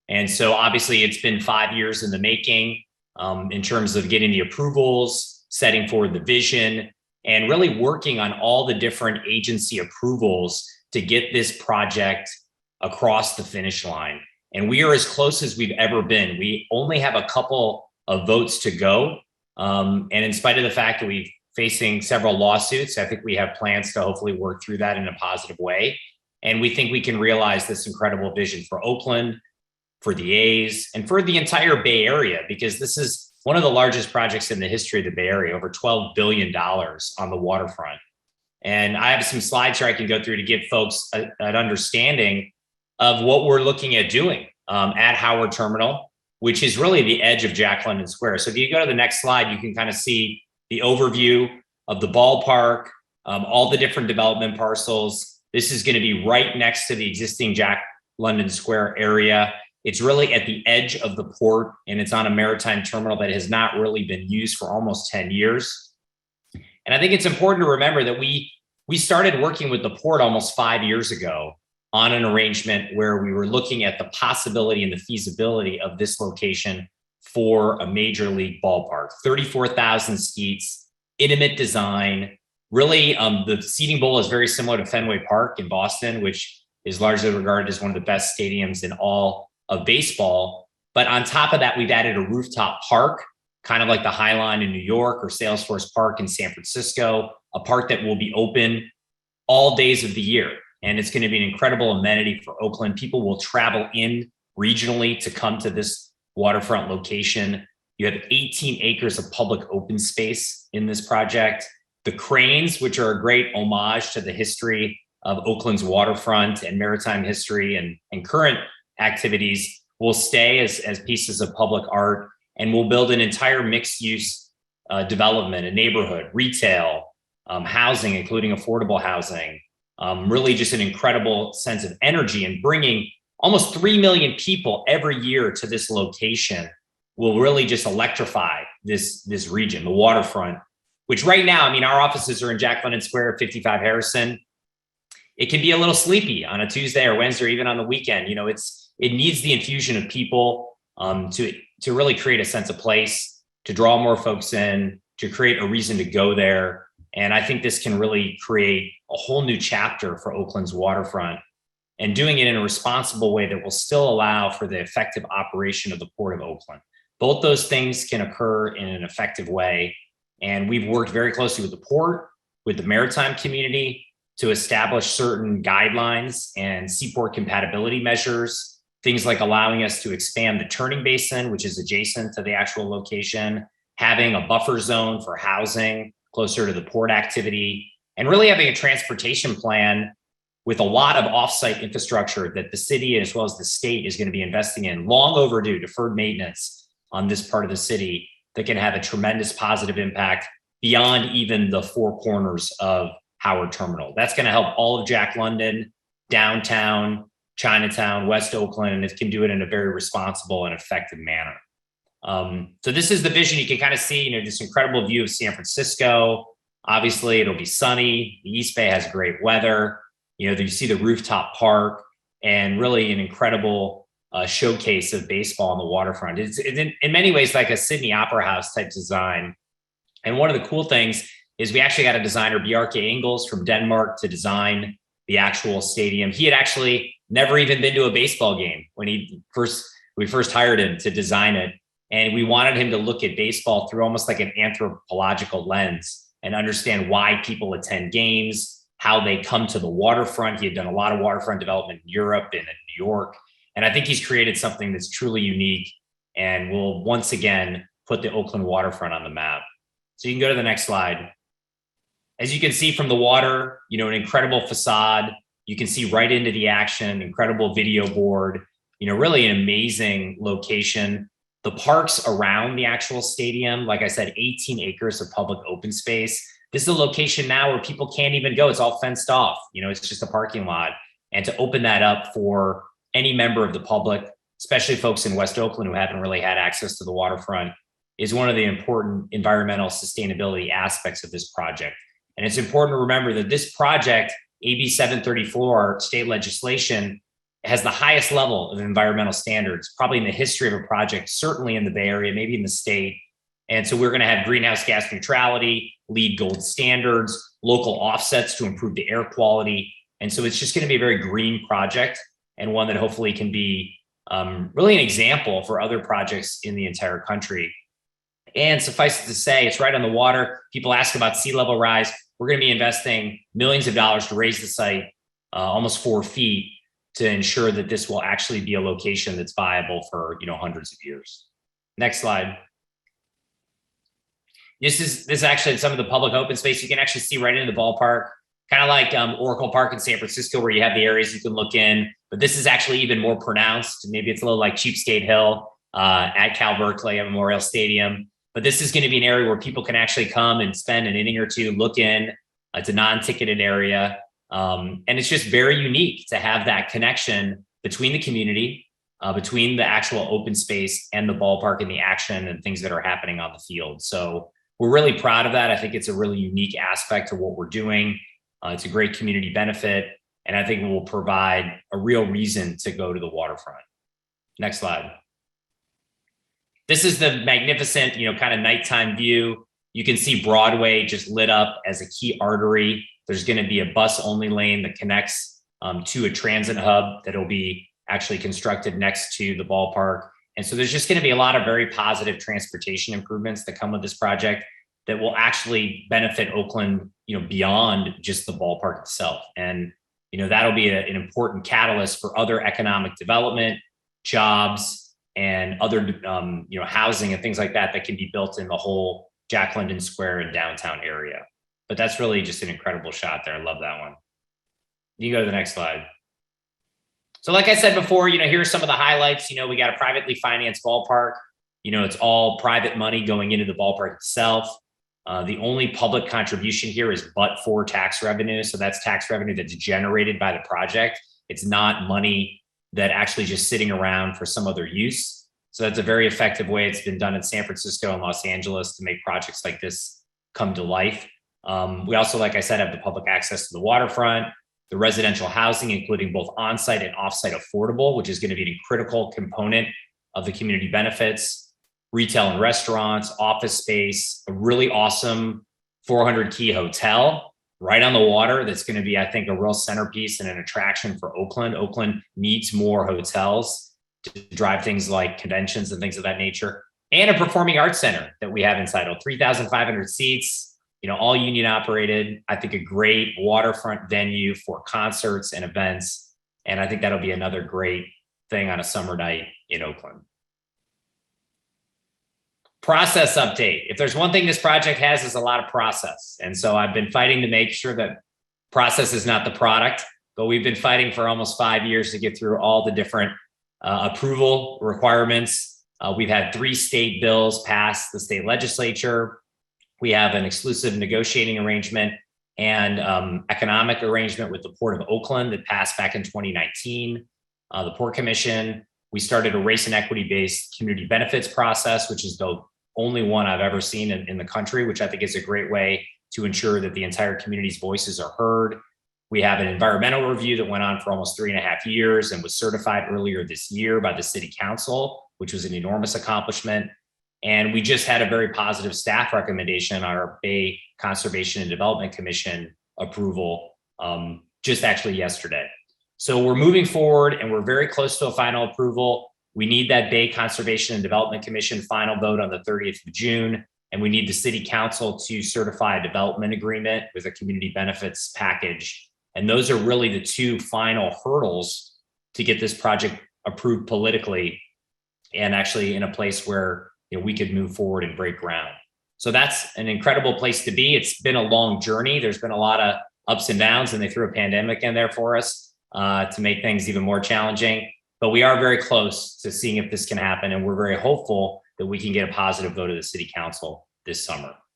And so obviously it's been 5 years in the making in terms of getting the approvals, setting forward the vision, and really working on all the different agency approvals to get this project across the finish line. And we are as close as we've ever been. We only have a couple of votes to go. And in spite of the fact that we're facing several lawsuits, I think we have plans to hopefully work through that in a positive way. And we think we can realize this incredible vision for Oakland, for the A's, and for the entire Bay Area, because this is one of the largest projects in the history of the Bay Area, over $12 billion on the waterfront. And I have some slides here I can go through to give folks an understanding of what we're looking at doing at Howard Terminal, which is really the edge of Jack London Square. So if you go to the next slide, you can kind of see the overview of the ballpark, all the different development parcels. This is going to be right next to the existing Jack London Square area. It's really at the edge of the port, and it's on a maritime terminal that has not really been used for almost 10 years. And I think it's important to remember that we started working with the port almost 5 years ago on an arrangement where we were looking at the possibility and the feasibility of this location for a major league ballpark. 34,000 seats, intimate design. Really, the seating bowl is very similar to Fenway Park in Boston, which is largely regarded as one of the best stadiums in all of baseball. But on top of that, we've added a rooftop park, kind of like the High Line in New York or Salesforce Park in San Francisco, a park that will be open all days of the year. And it's going to be an incredible amenity for Oakland. People will travel in regionally to come to this waterfront location. You have 18 acres of public open space in this project. The cranes, which are a great homage to the history of Oakland's waterfront and maritime history and current activities, will stay as pieces of public art, and we'll build an entire mixed use development, a neighborhood, retail, housing, including affordable housing. Really just an incredible sense of energy, and bringing almost 3 million people every year to this location will really just electrify this region, the waterfront, which right now, I mean, our offices are in Jack London Square, 55 Harrison. It can be a little sleepy on a Tuesday or Wednesday, or even on the weekend. You know, it needs the infusion of people to really create a sense of place, to draw more folks in, to create a reason to go there. And I think this can really create a whole new chapter for Oakland's waterfront, and doing it in a responsible way that will still allow for the effective operation of the Port of Oakland. Both those things can occur in an effective way. And we've worked very closely with the port, with the maritime community, to establish certain guidelines and seaport compatibility measures, things like allowing us to expand the turning basin, which is adjacent to the actual location, having a buffer zone for housing closer to the port activity, and really having a transportation plan with a lot of offsite infrastructure that the city as well as the state is going to be investing in. Long overdue deferred maintenance on this part of the city that can have a tremendous positive impact beyond even the four corners of Howard Terminal. That's going to help all of Jack London, downtown, Chinatown, West Oakland, and it can do it in a very responsible and effective manner. So this is the vision. You can kind of see, you know, this incredible view of San Francisco. Obviously, it'll be sunny. The East Bay has great weather. You know, you see the rooftop park, and really an incredible showcase of baseball on the waterfront. It's in many ways like a Sydney Opera House type design. And one of the cool things is we actually got a designer, Bjarke Ingels from Denmark, to design the actual stadium. He had actually never even been to a baseball game when we first hired him to design it. And we wanted him to look at baseball through almost like an anthropological lens and understand why people attend games, how they come to the waterfront. He had done a lot of waterfront development in Europe and in New York. And I think he's created something that's truly unique and will once again put the Oakland waterfront on the map. So you can go to the next slide. As you can see from the water, you know, an incredible facade. You can see right into the action, incredible video board, you know, really an amazing location. The parks around the actual stadium, like I said, 18 acres of public open space. This is a location now where people can't even go. It's all fenced off. You know, it's just a parking lot. And to open that up for any member of the public, especially folks in West Oakland who haven't really had access to the waterfront, is one of the important environmental sustainability aspects of this project. And it's important to remember that this project, AB 734, state legislation, has the highest level of environmental standards, probably in the history of a project, certainly in the Bay Area, maybe in the state. And so we're going to have greenhouse gas neutrality, LEED Gold standards, local offsets to improve the air quality. And so it's just going to be a very green project, and one that hopefully can be really an example for other projects in the entire country. And suffice it to say, it's right on the water. People ask about sea level rise. We're going to be investing millions of dollars to raise the site almost 4 feet to ensure that this will actually be a location that's viable for hundreds of years. Next slide. This is actually some of the public open space. You can actually see right into the ballpark, kind of like Oracle Park in San Francisco, where you have the areas you can look in. But this is actually even more pronounced. Maybe it's a little like Cheapskate Hill at Cal Berkeley at Memorial Stadium. But this is going to be an area where people can actually come and spend an inning or two, look in. It's a non-ticketed area. And it's just very unique to have that connection between the community, between the actual open space and the ballpark and the action and things that are happening on the field. So we're really proud of that. I think it's a really unique aspect of what we're doing. It's a great community benefit, and I think it will provide a real reason to go to the waterfront. Next slide. This is the magnificent, kind of nighttime view. You can see Broadway just lit up as a key artery. There's going to be a bus-only lane that connects to a transit hub that'll be actually constructed next to the ballpark. And so there's just going to be a lot of very positive transportation improvements that come with this project that will actually benefit Oakland, beyond just the ballpark itself. And, that'll be an important catalyst for other economic development, jobs, and other, housing and things like that that can be built in the whole Jack London Square and downtown area. But that's really just an incredible shot there. I love that one. You can go to the next slide. So like I said before, here's some of the highlights. We got a privately financed ballpark. It's all private money going into the ballpark itself. The only public contribution here is but for tax revenue. So that's tax revenue that's generated by the project. It's not money that actually just sitting around for some other use. So that's a very effective way. It's been done in San Francisco and Los Angeles to make projects like this come to life. We also, like I said, have the public access to the waterfront, the residential housing, including both on-site and off-site affordable, which is going to be a critical component of the community benefits, retail and restaurants, office space, a really awesome 400-key hotel right on the water. That's going to be, I think, a real centerpiece and an attraction for Oakland. Oakland needs more hotels to drive things like conventions and things of that nature, and a performing arts center that we have inside, 3,500 seats, all union operated. I think a great waterfront venue for concerts and events. And I think that'll be another great thing on a summer night in Oakland. Process update. If there's one thing this project has, is a lot of process. And so I've been fighting to make sure that process is not the product, but we've been fighting for almost 5 years to get through all the different approval requirements. We've had 3 state bills pass the state legislature. We have an exclusive negotiating arrangement and economic arrangement with the Port of Oakland that passed back in 2019. The Port Commission, we started a race and equity-based community benefits process, which is the only one I've ever seen in the country, which I think is a great way to ensure that the entire community's voices are heard. We have an environmental review that went on for almost 3.5 years and was certified earlier this year by the City Council, which was an enormous accomplishment. And we just had a very positive staff recommendation on our Bay Conservation and Development Commission approval just actually yesterday. So we're moving forward and we're very close to a final approval. We need that Bay Conservation and Development Commission final vote on the 30th of June. And we need the City Council to certify a development agreement with a community benefits package. And those are really the 2 final hurdles to get this project approved politically and actually in a place where we could move forward and break ground. So that's an incredible place to be. It's been a long journey. There's been a lot of ups and downs, and they threw a pandemic in there for us to make things even more challenging. But we are very close to seeing if this can happen, and we're very hopeful that we can get a positive vote of the City Council this summer.